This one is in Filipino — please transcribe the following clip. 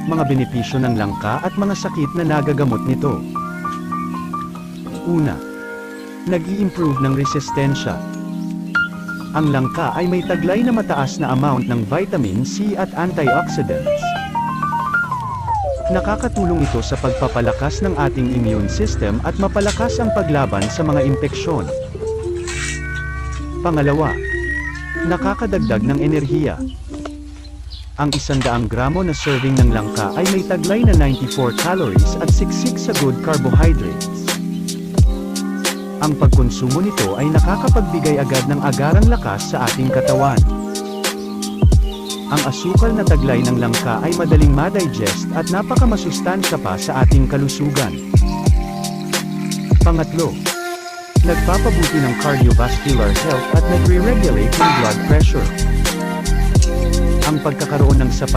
Mga benepisyo ng langka at mga sakit na nagagamot nito. Una, nag-i-improve ng resistensya. Ang langka ay may taglay na mataas na amount ng vitamin C at antioxidants. Nakakatulong ito sa pagpapalakas ng ating immune system at mapalakas ang paglaban sa mga impeksyon. Pangalawa, nakakadagdag ng enerhiya. Ang 100 gramo na serving ng langka ay may taglay na 94 calories at siksik sa good carbohydrates. Ang pagkonsumo nito ay nakakapagbigay agad ng agarang lakas sa ating katawan. Ang asukal na taglay ng langka ay madaling ma-digest at napakamasustansya pa sa ating kalusugan. Pangatlo, nagpapabuti ng cardiovascular health at nagre-regulate ng blood pressure. Ang pagkakaroon ng sapat